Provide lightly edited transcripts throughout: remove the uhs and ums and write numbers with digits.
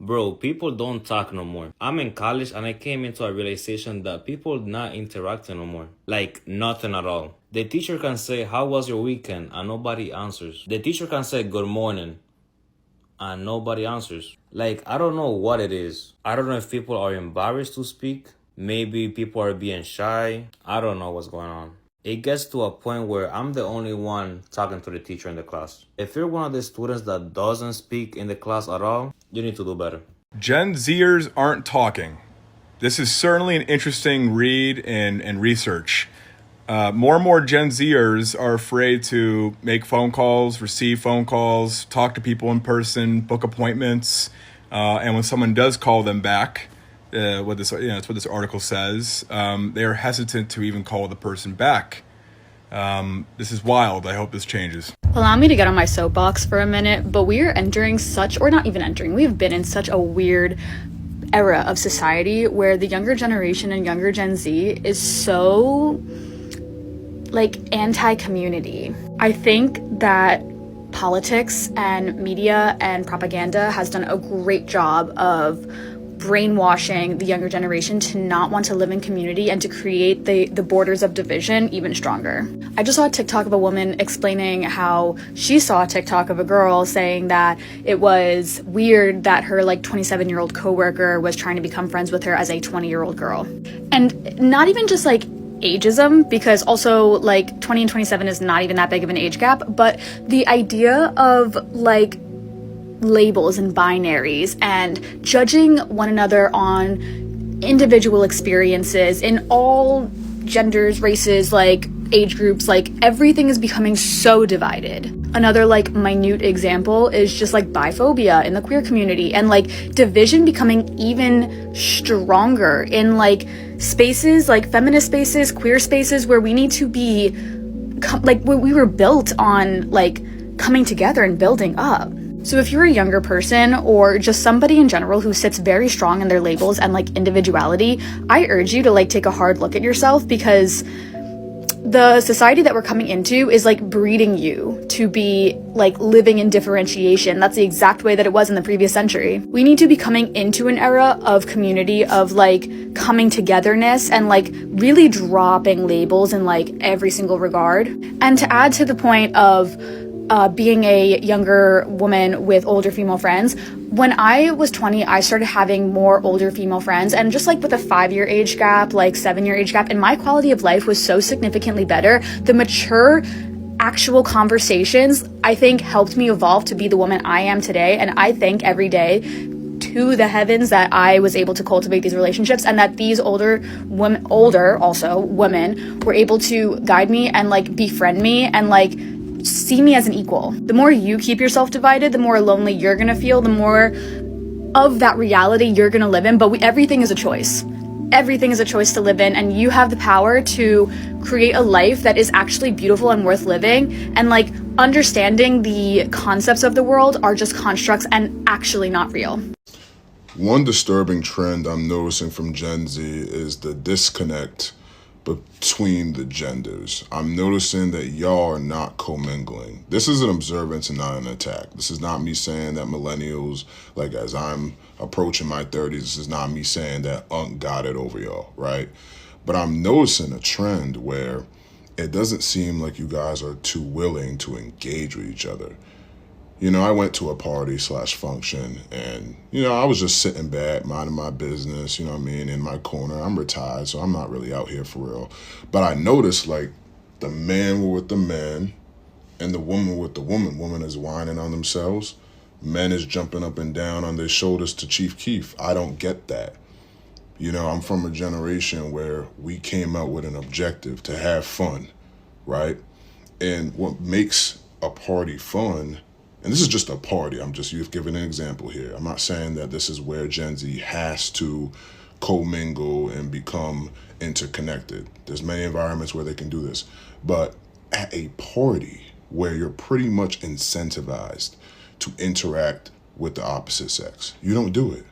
Bro, people don't talk no more. I'm in college and I came into a realization that people not interacting no more. Like nothing at all. The teacher can say, "How was your weekend?" and nobody answers. The teacher can say, "Good morning," and nobody answers. Like, I don't know what it is. I don't know if people are embarrassed to speak. Maybe people are being shy. I don't know what's going on. It gets to a point where I'm the only one talking to the teacher in the class. If you're one of the students that doesn't speak in the class at all, you need to do better. Gen Zers aren't talking. This is certainly an interesting read and research. More and more Gen Zers are afraid to make phone calls, receive phone calls, talk to people in person, book appointments, and when someone does call them back, it's what this article says. They are hesitant to even call the person back. This is wild. I hope this changes. Allow me to get on my soapbox for a minute, but we are entering we've been in such a weird era of society where the younger generation and younger Gen Z is so like anti-community. I think that politics and media and propaganda has done a great job of brainwashing the younger generation to not want to live in community and to create the borders of division even stronger. I just saw a TikTok of a woman explaining how she saw a TikTok of a girl saying that it was weird that her like 27-year-old coworker was trying to become friends with her as a 20-year-old girl. And not even just like ageism, because also like 20 and 27 is not even that big of an age gap, but the idea of like labels and binaries and judging one another on individual experiences in all genders, races, like age groups, like everything is becoming so divided. Another like minute example is just like biphobia in the queer community and like division becoming even stronger in like spaces like feminist spaces, queer spaces where we need to be like we were built on like coming together and building up. So if you're a younger person or just somebody in general who sits very strong in their labels and like individuality, I urge you to like take a hard look at yourself, because the society that we're coming into is like breeding you to be like living in differentiation. That's the exact way that it was in the previous century. We need to be coming into an era of community, of like coming togetherness and like really dropping labels in like every single regard. And to add to the point of being a younger woman with older female friends, when I was 20, I started having more older female friends, and just like with a 5-year age gap, like 7-year age gap, and my quality of life was so significantly better. The mature actual conversations, I think, helped me evolve to be the woman I am today, and I thank every day to the heavens that I was able to cultivate these relationships, and that these older women were able to guide me and like befriend me and like see me as an equal. The more you keep yourself divided, the more lonely you're gonna feel, the more of that reality you're gonna live in. But everything is a choice. Everything is a choice to live in, and you have the power to create a life that is actually beautiful and worth living. And like understanding the concepts of the world are just constructs and actually not real. One disturbing trend I'm noticing from Gen Z is the disconnect between the genders. I'm noticing that y'all are not commingling. This is an observance and not an attack. This is not me saying that millennials, like as I'm approaching my 30s, this is not me saying that got it over y'all, right? But I'm noticing a trend where it doesn't seem like you guys are too willing to engage with each other. You know, I went to a party / function and, I was just sitting back, minding my business, you know what I mean, in my corner. I'm retired, so I'm not really out here for real. But I noticed, like, the man were with the man and the woman with the woman. Woman is whining on themselves. Men is jumping up and down on their shoulders to Chief Keef. I don't get that. I'm from a generation where we came out with an objective to have fun, right? And what makes a party fun, and this is just a party, you've given an example here. I'm not saying that this is where Gen Z has to commingle and become interconnected. There's many environments where they can do this. But at a party where you're pretty much incentivized to interact with the opposite sex, you don't do it.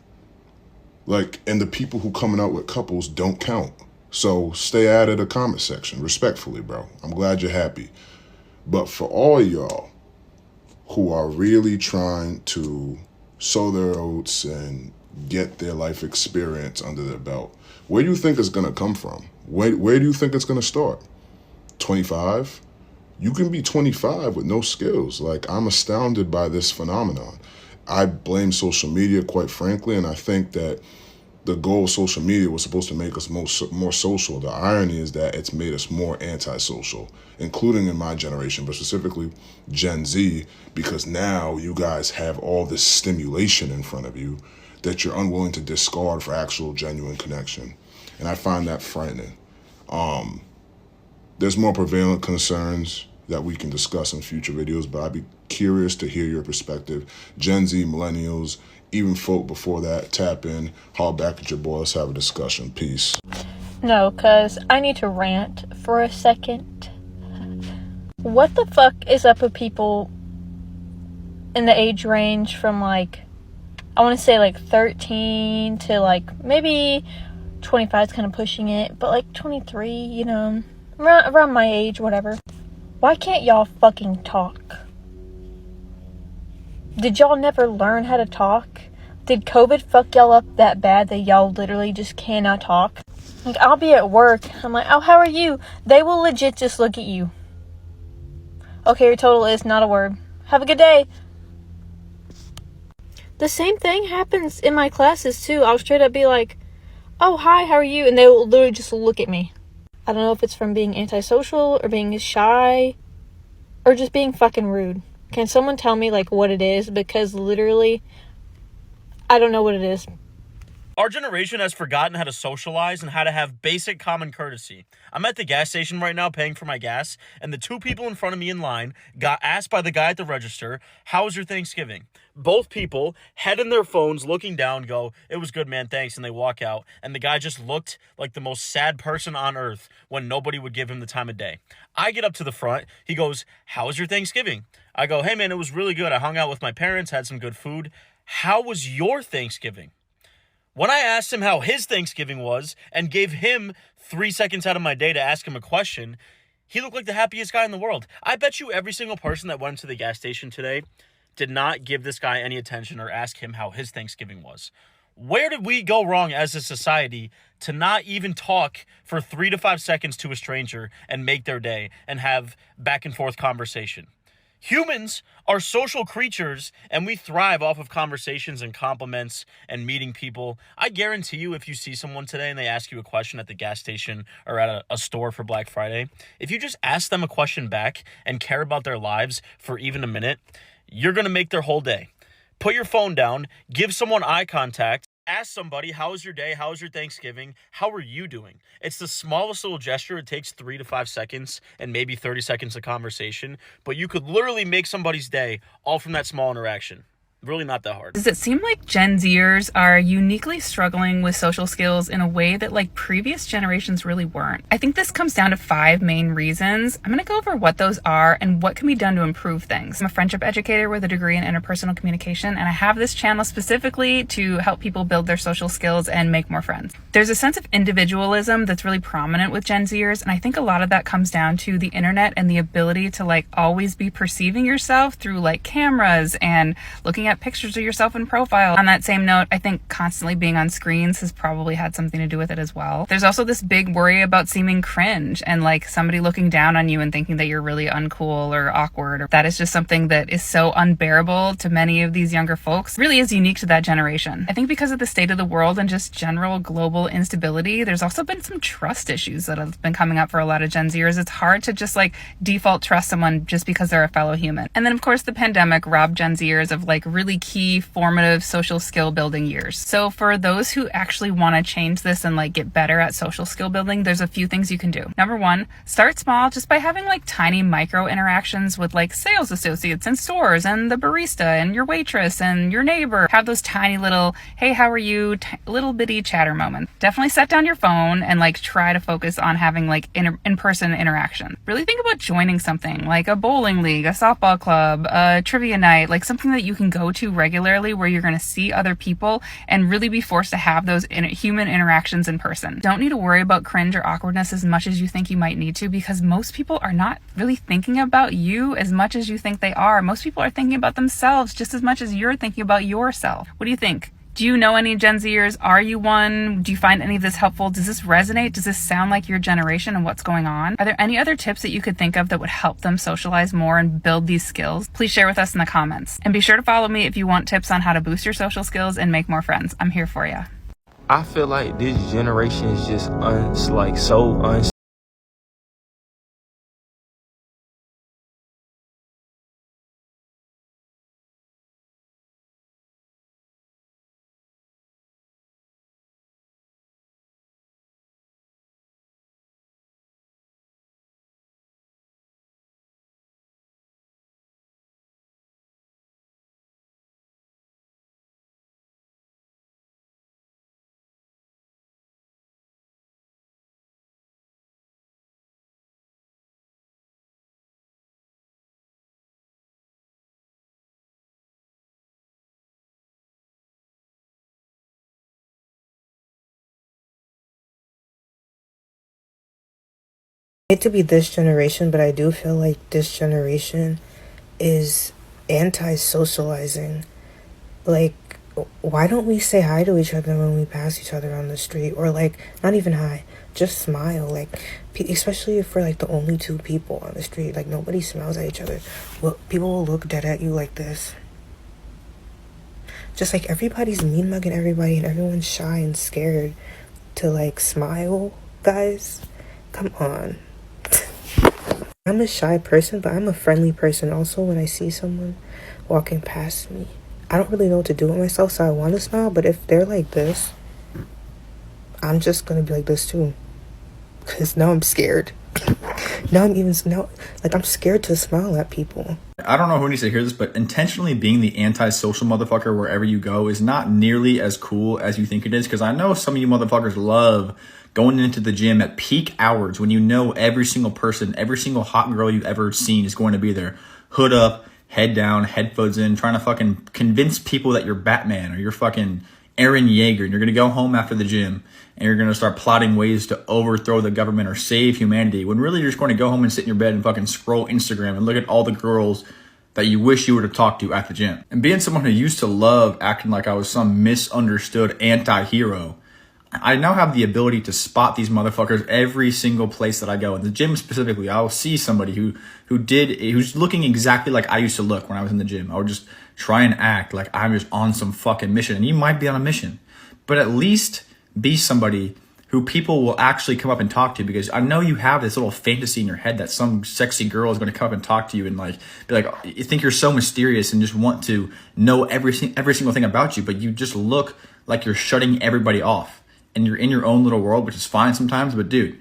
And the people who coming out with couples don't count. So stay out of the comment section, respectfully, bro. I'm glad you're happy. But for all y'all who are really trying to sow their oats and get their life experience under their belt. Where do you think it's going to come from? Where do you think it's going to start? 25? You can be 25 with no skills. Like, I'm astounded by this phenomenon. I blame social media, quite frankly, and I think that the goal of social media was supposed to make us more social. The irony is that it's made us more antisocial, including in my generation, but specifically Gen Z, because now you guys have all this stimulation in front of you that you're unwilling to discard for actual genuine connection. And I find that frightening. There's more prevalent concerns that we can discuss in future videos, but I'd be curious to hear your perspective. Gen Z, millennials, even folk before that, tap in, haul back at your boy, let's have a discussion. Peace. No, cause I need to rant for a second. What the fuck is up with people in the age range from like, I want to say like 13 to like maybe 25 is kind of pushing it, but like 23, you know, around my age, whatever. Why can't y'all fucking talk? Did y'all never learn how to talk? Did COVID fuck y'all up that bad that y'all literally just cannot talk? Like, I'll be at work. I'm like, oh, how are you? They will legit just look at you. Okay, your total is not a word. Have a good day. The same thing happens in my classes, too. I'll straight up be like, oh, hi, how are you? And they will literally just look at me. I don't know if it's from being antisocial or being shy or just being fucking rude. Can someone tell me, like, what it is? Because literally, I don't know what it is. Our generation has forgotten how to socialize and how to have basic common courtesy. I'm at the gas station right now paying for my gas, and the two people in front of me in line got asked by the guy at the register, how was your Thanksgiving? Both people, head in their phones, looking down, go, it was good, man, thanks, and they walk out. And the guy just looked like the most sad person on earth when nobody would give him the time of day. I get up to the front. He goes, how was your Thanksgiving? I go, hey, man, it was really good. I hung out with my parents, had some good food. How was your Thanksgiving? When I asked him how his Thanksgiving was and gave him 3 seconds out of my day to ask him a question, he looked like the happiest guy in the world. I bet you every single person that went to the gas station today did not give this guy any attention or ask him how his Thanksgiving was. Where did we go wrong as a society to not even talk for 3 to 5 seconds to a stranger and make their day and have back and forth conversation? Humans are social creatures, and we thrive off of conversations and compliments and meeting people. I guarantee you, if you see someone today and they ask you a question at the gas station or at a store for Black Friday, if you just ask them a question back and care about their lives for even a minute, you're going to make their whole day. Put your phone down, give someone eye contact, ask somebody, how was your day? How was your Thanksgiving? How are you doing? It's the smallest little gesture. It takes 3 to 5 seconds and maybe 30 seconds of conversation, but you could literally make somebody's day all from that small interaction. Really not that hard. Does it seem like Gen Zers are uniquely struggling with social skills in a way that like previous generations really weren't? I think this comes down to 5 main reasons. I'm going to go over what those are and what can be done to improve things. I'm a friendship educator with a degree in interpersonal communication, and I have this channel specifically to help people build their social skills and make more friends. There's a sense of individualism that's really prominent with Gen Zers, and I think a lot of that comes down to the internet and the ability to like always be perceiving yourself through like cameras and looking at pictures of yourself in profile. On that same note, I think constantly being on screens has probably had something to do with it as well. There's also this big worry about seeming cringe and like somebody looking down on you and thinking that you're really uncool or awkward. That is just something that is so unbearable to many of these younger folks. It really is unique to that generation. I think because of the state of the world and just general global instability, there's also been some trust issues that have been coming up for a lot of Gen Zers. It's hard to just like default trust someone just because they're a fellow human. And then of course the pandemic robbed Gen Zers of like really key formative social skill building years. So for those who actually want to change this and like get better at social skill building, there's a few things you can do. Number one, start small just by having like tiny micro interactions with like sales associates in stores and the barista and your waitress and your neighbor. Have those tiny little, hey, how are you? Little bitty chatter moments. Definitely set down your phone and like try to focus on having like in-person interaction. Really think about joining something like a bowling league, a softball club, a trivia night, like something that you can go go to regularly where you're going to see other people and really be forced to have those human interactions in person. Don't need to worry about cringe or awkwardness as much as you think you might need to, because most people are not really thinking about you as much as you think they are. Most people are thinking about themselves just as much as you're thinking about yourself. What do you think? Do you know any Gen Zers? Are you one? Do you find any of this helpful? Does this resonate? Does this sound like your generation and what's going on? Are there any other tips that you could think of that would help them socialize more and build these skills? Please share with us in the comments. And be sure to follow me if you want tips on how to boost your social skills and make more friends. I'm here for you. I feel like this generation is just so I hate to be this generation, but I do feel like this generation is anti-socializing. Like, why don't we say hi to each other when we pass each other on the street? Or, like, not even hi, just smile. Like, especially if we're, like, the only two people on the street. Like, nobody smiles at each other. Well, people will look dead at you like this. Just, like, everybody's mean-mugging everybody and everyone's shy and scared to, like, smile, guys. Come on. I'm a shy person, but I'm a friendly person also when I see someone walking past me. I don't really know what to do with myself, so I want to smile, but if they're like this, I'm just going to be like this too. Because now I'm scared. I'm scared to smile at people. I don't know who needs to hear this, but intentionally being the anti-social motherfucker wherever you go is not nearly as cool as you think it is. Because I know some of you motherfuckers love going into the gym at peak hours when you know every single person, every single hot girl you've ever seen is going to be there. Hood up, head down, headphones in, trying to fucking convince people that you're Batman or you're fucking Aaron Yeager. And you're going to go home after the gym and you're going to start plotting ways to overthrow the government or save humanity, when really you're just going to go home and sit in your bed and fucking scroll Instagram and look at all the girls that you wish you would have talked to at the gym. And being someone who used to love acting like I was some misunderstood anti-hero, I now have the ability to spot these motherfuckers every single place that I go. In the gym specifically, I'll see somebody who's looking exactly like I used to look when I was in the gym. I would just try and act like I'm just on some fucking mission. And you might be on a mission, but at least be somebody who people will actually come up and talk to, because I know you have this little fantasy in your head that some sexy girl is going to come up and talk to you and like be like, you think you're so mysterious and just want to know every single thing about you, but you just look like you're shutting everybody off. And you're in your own little world, which is fine sometimes. But dude,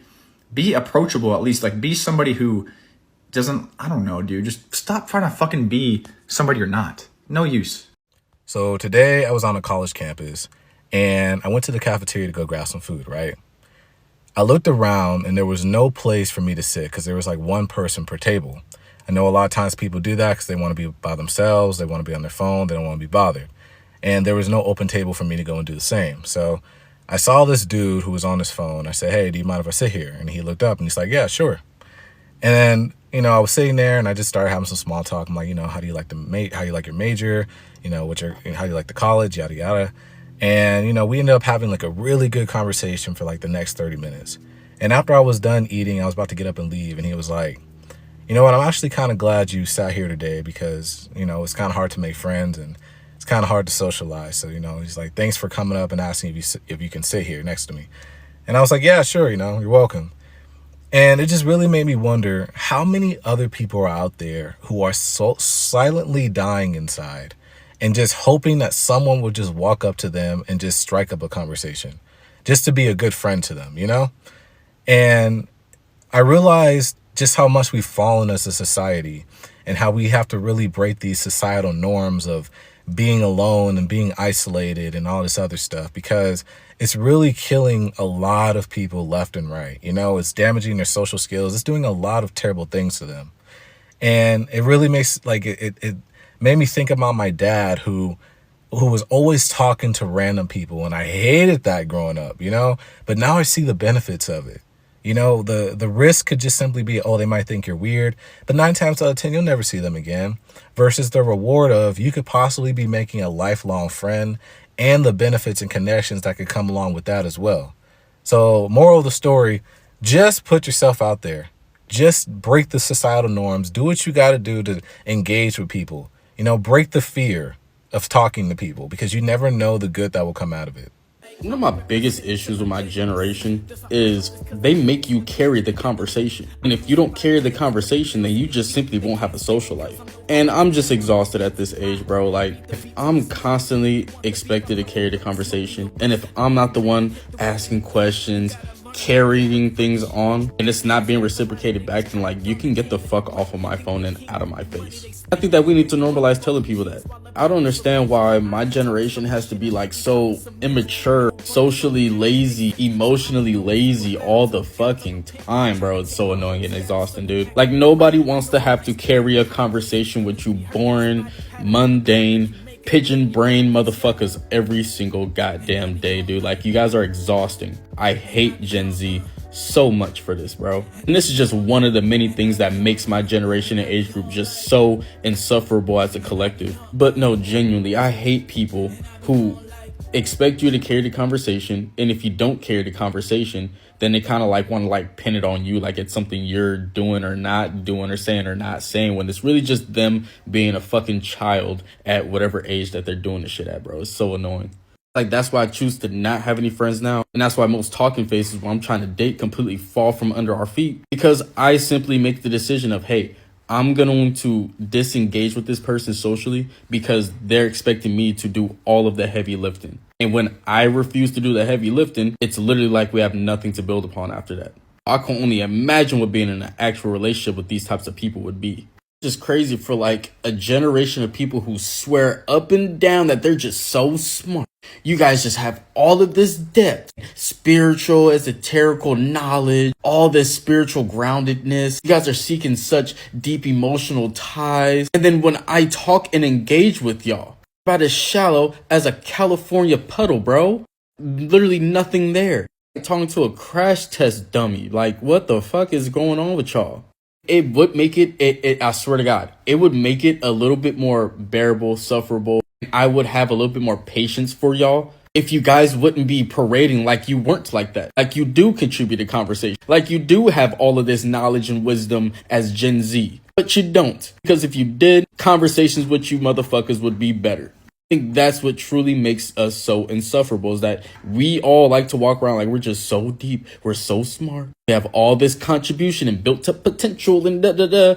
be approachable at least. Like, be somebody who doesn't, I don't know, dude. Just stop trying to fucking be somebody you're not. No use. So today I was on a college campus and I went to the cafeteria to go grab some food, right? I looked around and there was no place for me to sit because there was like one person per table. I know a lot of times people do that because they want to be by themselves. They want to be on their phone. They don't want to be bothered. And there was no open table for me to go and do the same. So I saw this dude who was on his phone. I said, hey, do you mind if I sit here? And he looked up and he's like, yeah, sure. And then, I was sitting there and I just started having some small talk. I'm like, how do you like how you like your major? How do you like the college? Yada, yada. And, we ended up having like a really good conversation for like the next 30 minutes. And after I was done eating, I was about to get up and leave. And he was like, you know what? I'm actually kind of glad you sat here today because, it's kind of hard to make friends and it's kind of hard to socialize. So, he's like, thanks for coming up and asking if you can sit here next to me. And I was like, yeah, sure. You're welcome. And it just really made me wonder how many other people are out there who are so silently dying inside and just hoping that someone would just walk up to them and just strike up a conversation just to be a good friend to them, And I realized just how much we've fallen as a society and how we have to really break these societal norms of being alone and being isolated and all this other stuff, because it's really killing a lot of people left and right. It's damaging their social skills. It's doing a lot of terrible things to them. And it really makes it Made me think about my dad who was always talking to random people, and I hated that growing up, you know? But now I see the benefits of it. You know, the risk could just simply be, oh, they might think you're weird, but 9 times out of 10, you'll never see them again. Versus the reward of you could possibly be making a lifelong friend and the benefits and connections that could come along with that as well. So moral of the story, just put yourself out there. Just break the societal norms. Do what you got to do to engage with people. You know, break the fear of talking to people, because you never know the good that will come out of it. One of my biggest issues with my generation is they make you carry the conversation. And if you don't carry the conversation, then you just simply won't have a social life. And I'm just exhausted at this age, bro. Like, if I'm constantly expected to carry the conversation, and if I'm not the one asking questions, carrying things on, and it's not being reciprocated back, then like, you can get the fuck off of my phone and out of my face. I think that we need to normalize telling people that. I don't understand why my generation has to be like so immature, socially lazy, emotionally lazy all the fucking time, bro. It's so annoying and exhausting, dude. Like, nobody wants to have to carry a conversation with you boring, mundane, pigeon brain motherfuckers every single goddamn day, dude. Like, you guys are exhausting. I hate Gen Z so much for this, bro. And this is just one of the many things that makes my generation and age group just so insufferable as a collective. But no, genuinely, I hate people who expect you to carry the conversation, and if you don't carry the conversation, then they kind of like want to like pin it on you, like it's something you're doing or not doing or not saying, when it's really just them being a fucking child at whatever age that they're doing the shit at, bro. It's so annoying. Like, that's why I choose to not have any friends now. And that's why most talking faces when I'm trying to date completely fall from under our feet, because I simply make the decision of, hey, I'm going to disengage with this person socially because they're expecting me to do all of the heavy lifting. And when I refuse to do the heavy lifting, it's literally like we have nothing to build upon after that. I can only imagine what being in an actual relationship with these types of people would be. It's just crazy for like a generation of people who swear up and down that they're just so smart. You guys just have all of this depth, spiritual, esoterical knowledge, all this spiritual groundedness. You guys are seeking such deep emotional ties. And then when I talk and engage with y'all, about as shallow as a California puddle, bro. Literally nothing there. Talking to a crash test dummy. Like, what the fuck is going on with y'all? It would make it, I swear to God, it would make it a little bit more bearable, sufferable. I would have a little bit more patience for y'all if you guys wouldn't be parading like you weren't like that. Like, you do contribute to conversation. Like, you do have all of this knowledge and wisdom as Gen Z. But you don't. Because if you did, conversations with you motherfuckers would be better. I think that's what truly makes us so insufferable, is that we all like to walk around like we're just so deep, we're so smart, we have all this contribution and built up potential and da-da-da.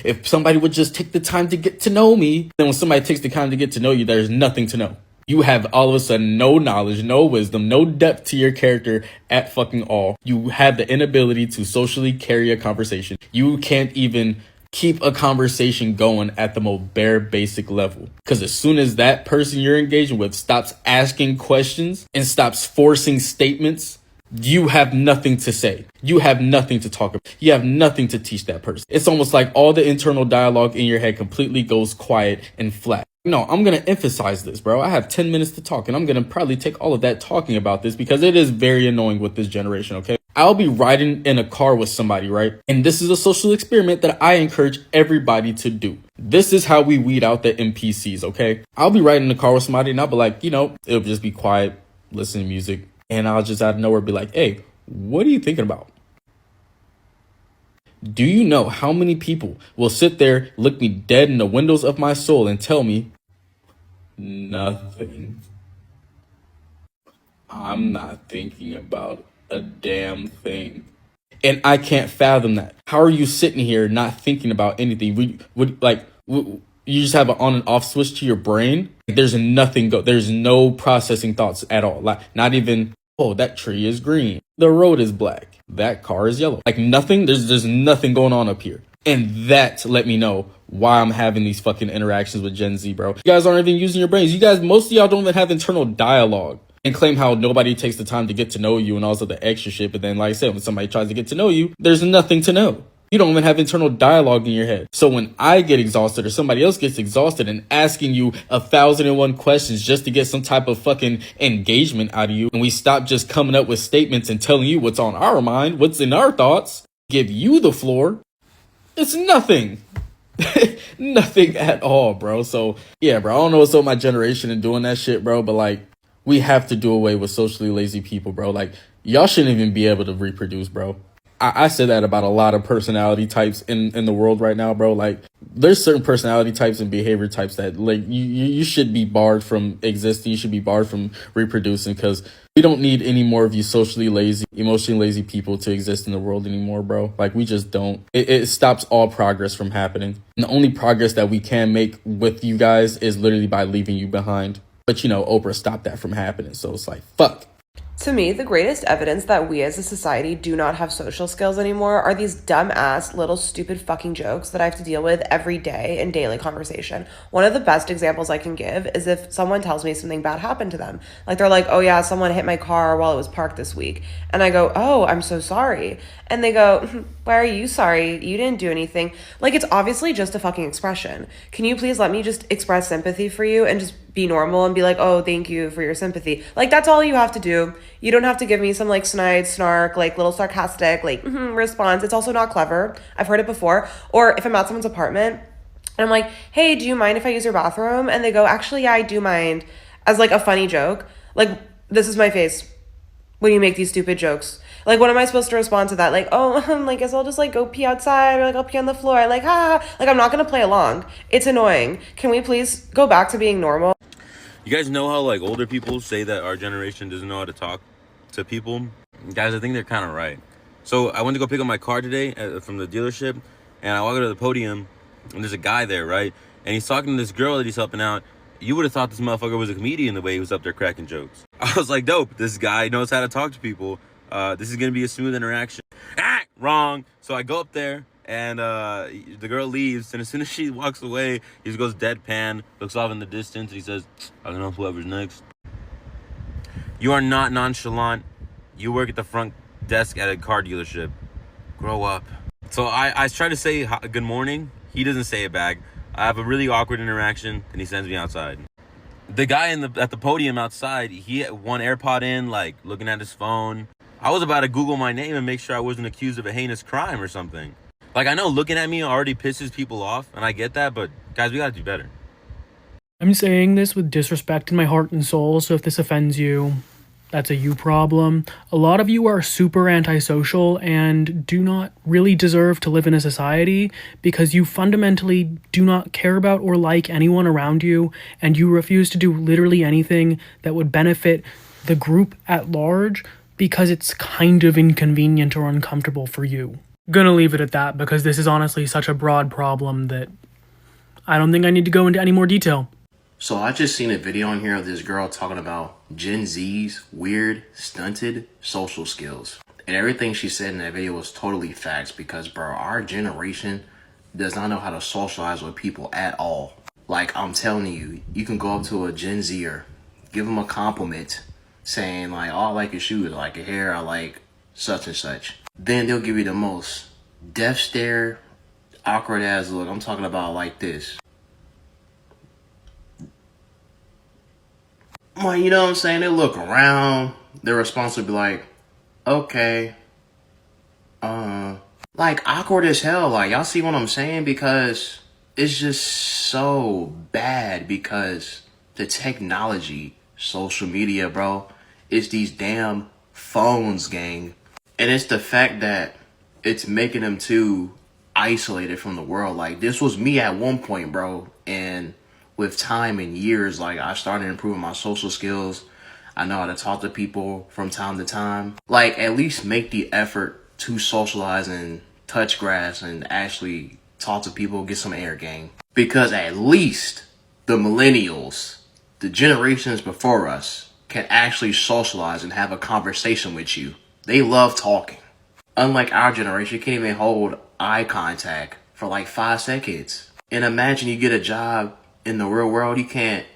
If somebody would just take the time to get to know me, then when somebody takes the time to get to know you, there's nothing to know. You have all of a sudden no knowledge, no wisdom, no depth to your character at fucking all. You have the inability to socially carry a conversation. You can't even keep a conversation going at the most bare basic level. Because as soon as that person you're engaging with stops asking questions and stops forcing statements, you have nothing to say. You have nothing to talk about. You have nothing to teach that person. It's almost like all the internal dialogue in your head completely goes quiet and flat. No, I'm going to emphasize this, bro. I have 10 minutes to talk, and I'm going to probably take all of that talking about this because it is very annoying with this generation, okay? I'll be riding in a car with somebody, right? And this is a social experiment that I encourage everybody to do. This is how we weed out the NPCs, okay? I'll be riding in a car with somebody, and I'll be like, it'll just be quiet, listen to music, and I'll just out of nowhere be like, hey, what are you thinking about? Do you know how many people will sit there, look me dead in the windows of my soul and tell me, nothing. I'm not thinking about a damn thing. And I can't fathom that. How are you sitting here not thinking about anything? You just have an on and off switch to your brain? There's nothing there's no processing thoughts at all. Like, not even, oh, that tree is green. The road is black. That car is yellow. Like, nothing. There's nothing going on up here. And that let me know why I'm having these fucking interactions with Gen Z, bro. You guys aren't even using your brains. Most of y'all don't even have internal dialogue, and claim how nobody takes the time to get to know you and all this other extra shit. But then, like I said, when somebody tries to get to know you, there's nothing to know. You don't even have internal dialogue in your head. So when I get exhausted or somebody else gets exhausted and asking you 1,001 questions just to get some type of fucking engagement out of you, and we stop just coming up with statements and telling you what's on our mind, what's in our thoughts, give you the floor, it's nothing. Nothing at all, bro. So yeah, bro, I don't know what's up with my generation and doing that shit, bro, but like, we have to do away with socially lazy people, bro. Like, y'all shouldn't even be able to reproduce, bro. I said that about a lot of personality types in the world right now, bro. Like, there's certain personality types and behavior types that, like, you should be barred from existing. You should be barred from reproducing, because we don't need any more of you socially lazy, emotionally lazy people to exist in the world anymore, bro. Like, we just don't. It stops all progress from happening. And the only progress that we can make with you guys is literally by leaving you behind. But, you know, Oprah stopped that from happening. So it's like, fuck. To me, the greatest evidence that we as a society do not have social skills anymore are these dumb-ass little stupid fucking jokes that I have to deal with every day in daily conversation. One of the best examples I can give is if someone tells me something bad happened to them. Like, they're like, oh yeah, someone hit my car while it was parked this week. And I go, oh, I'm so sorry. And they go, why are you sorry? You didn't do anything. Like, it's obviously just a fucking expression. Can you please let me just express sympathy for you and just be normal and be like, oh, thank you for your sympathy. Like, that's all you have to do. You don't have to give me some like snide, snark, like little sarcastic, like response. It's also not clever. I've heard it before. Or if I'm at someone's apartment and I'm like, hey, do you mind if I use your bathroom? And they go, actually, yeah, I do mind, as like a funny joke. Like, this is my face when you make these stupid jokes. Like, what am I supposed to respond to that? Like, oh, I guess I'll just like go pee outside, or like I'll pee on the floor. Like, ha. Like, I'm not gonna play along. It's annoying. Can we please go back to being normal? You guys know how like older people say that our generation doesn't know how to talk to people? Guys, I think they're kind of right. So I went to go pick up my car today from the dealership, and I walk up to the podium, and there's a guy there, right? And he's talking to this girl that he's helping out. You would have thought this motherfucker was a comedian the way he was up there cracking jokes. I was like, dope, this guy knows how to talk to people. This is gonna be a smooth interaction. Wrong. So I go up there, and the girl leaves, and as soon as she walks away, he just goes deadpan, looks off in the distance, and he says, I don't know whoever's next. You are not nonchalant. You work at the front desk at a car dealership. Grow up. So I try to say good morning. He doesn't say it back. I have a really awkward interaction, and he sends me outside. The guy at the podium outside, he had one AirPod in, like looking at his phone. I was about to Google my name and make sure I wasn't accused of a heinous crime or something. Like, I know looking at me already pisses people off, and I get that, but guys, we gotta do better. I'm saying this with disrespect in my heart and soul, so if this offends you, that's a you problem. A lot of you are super antisocial and do not really deserve to live in a society because you fundamentally do not care about or like anyone around you, and you refuse to do literally anything that would benefit the group at large because it's kind of inconvenient or uncomfortable for you. Gonna leave it at that because this is honestly such a broad problem that I don't think I need to go into any more detail. So I just seen a video on here of this girl talking about Gen Z's weird, stunted social skills. And everything she said in that video was totally facts because, bro, our generation does not know how to socialize with people at all. Like, I'm telling you, you can go up to a Gen Zer, give them a compliment, saying like, oh, I like your shoes, I like your hair, I like such and such. Then they'll give you the most death stare, awkward ass look. I'm talking about like this. Well, you know what I'm saying? They look around. Their response would be like, okay. Like awkward as hell. Like, y'all see what I'm saying? Because it's just so bad because the technology, social media, bro, it's these damn phones, gang. And it's the fact that it's making them too isolated from the world. Like, this was me at one point, bro. And with time and years, like, I started improving my social skills. I know how to talk to people from time to time. Like, at least make the effort to socialize and touch grass and actually talk to people, get some air, gang. Because at least the millennials, the generations before us, can actually socialize and have a conversation with you. They love talking. Unlike our generation, you can't even hold eye contact for like 5 seconds. And imagine you get a job in the real world, you can't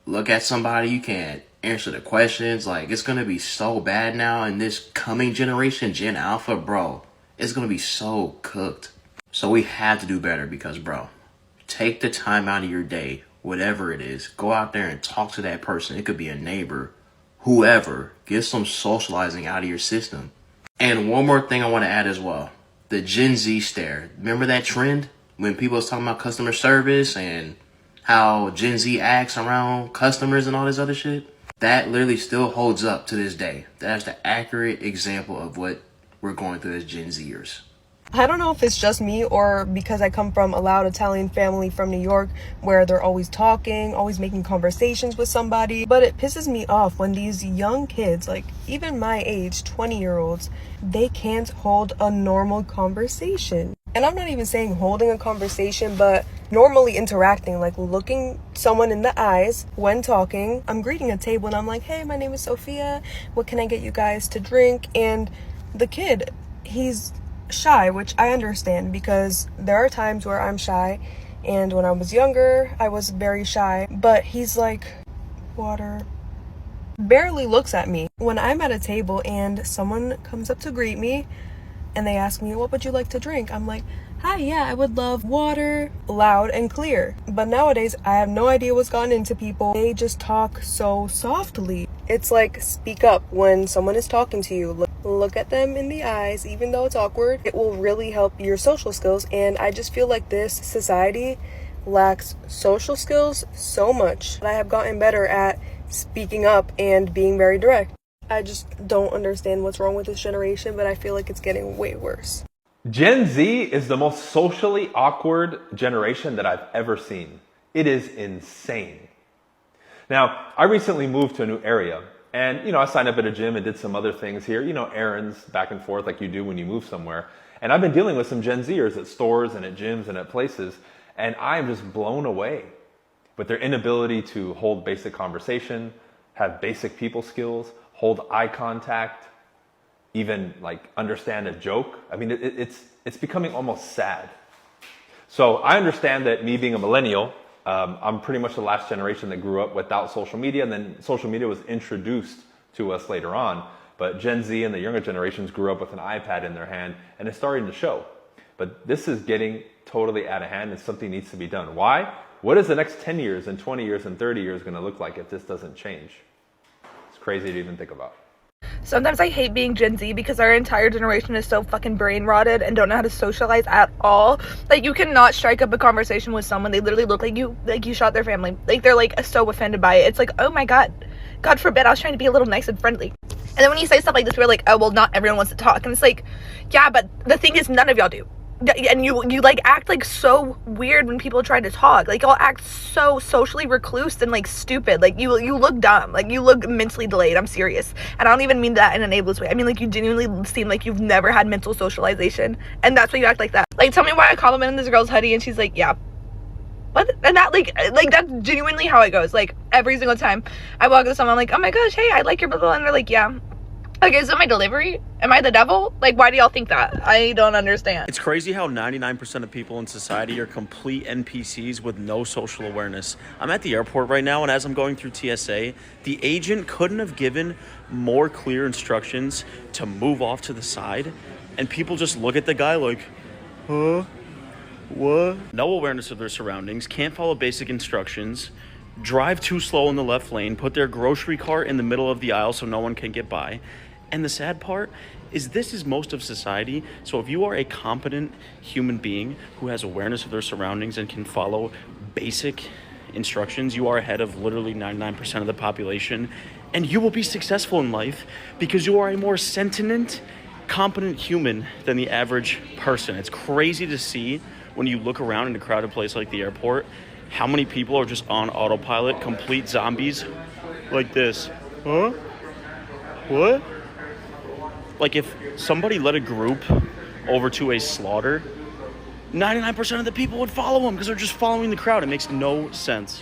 look at somebody, you can't answer the questions. Like, it's gonna be so bad now in this coming generation, Gen Alpha, bro. It's gonna be so cooked. So we have to do better because, bro, take the time out of your day, whatever it is, go out there and talk to that person. It could be a neighbor, whoever. Get some socializing out of your system. And one more thing I want to add as well. The Gen Z stare. Remember that trend? When people was talking about customer service and how Gen Z acts around customers and all this other shit? That literally still holds up to this day. That's the accurate example of what we're going through as Gen Zers. I don't know if it's just me or because I come from a loud Italian family from New York where they're always talking, always making conversations with somebody, but it pisses me off when these young kids, like even my age, 20-year-olds, they can't hold a normal conversation. And I'm not even saying holding a conversation, but normally interacting, like looking someone in the eyes when talking. I'm greeting a table and I'm like, hey, my name is Sophia. What can I get you guys to drink? And the kid, he's shy, which I understand because there are times where I'm shy, and when I was younger I was very shy, but he's like, water, barely looks at me. When I'm at a table and someone comes up to greet me and they ask me, what would you like to drink? I'm like, hi, yeah, I would love water, loud and clear. But nowadays I have no idea what's gone into people. They just talk so softly. It's like, speak up when someone is talking to you. Look at them in the eyes, even though it's awkward. It will really help your social skills. And I just feel like this society lacks social skills so much. I have gotten better at speaking up and being very direct. I just don't understand what's wrong with this generation, but I feel like it's getting way worse. Gen Z is the most socially awkward generation that I've ever seen. It is insane. Now, I recently moved to a new area, and I signed up at a gym and did some other things here, errands back and forth like you do when you move somewhere. And I've been dealing with some Gen Zers at stores and at gyms and at places, and I'm just blown away with their inability to hold basic conversation, have basic people skills, hold eye contact, even like understand a joke. I mean, it's becoming almost sad. So I understand that me being a millennial, I'm pretty much the last generation that grew up without social media, and then social media was introduced to us later on. But Gen Z and the younger generations grew up with an iPad in their hand, and it's starting to show. But this is getting totally out of hand, and something needs to be done. Why? What is the next 10 years and 20 years and 30 years going to look like if this doesn't change? It's crazy to even think about. Sometimes I hate being Gen Z because our entire generation is so fucking brain rotted and don't know how to socialize at all. Like, you cannot strike up a conversation with someone. They literally look like you shot their family. Like, they're like so offended by it. It's like, oh my god, God forbid, I was trying to be a little nice and friendly. And then when you say stuff like this, we're like, oh well, not everyone wants to talk. And it's like, yeah, but the thing is, none of y'all do. And you like act like so weird when people try to talk. Like, y'all act so socially recluse and like stupid. Like, you look dumb. Like, you look mentally delayed. I'm serious. And I don't even mean that in an ableist way. I mean, like, you genuinely seem like you've never had mental socialization, and that's why you act like that. Like, tell me why I complimented this girl's hoodie and she's like, yeah, what? And that like that's genuinely how it goes. Like, every single time I walk up to someone, I'm like, oh my gosh, hey, I like your blah blah, and they're like, yeah. Like, is it my delivery? Am I the devil? Like, why do y'all think that? I don't understand. It's crazy how 99% of people in society are complete NPCs with no social awareness. I'm at the airport right now, and as I'm going through TSA, the agent couldn't have given more clear instructions to move off to the side, and people just look at the guy like, huh? What? No awareness of their surroundings, can't follow basic instructions, drive too slow in the left lane, put their grocery cart in the middle of the aisle so no one can get by. And the sad part is this is most of society. So if you are a competent human being who has awareness of their surroundings and can follow basic instructions, you are ahead of literally 99% of the population. And you will be successful in life because you are a more sentient, competent human than the average person. It's crazy to see when you look around in a crowded place like the airport, how many people are just on autopilot, complete zombies like this. Huh? What? Like, if somebody led a group over to a slaughter, 99% of the people would follow them because they're just following the crowd. It makes no sense.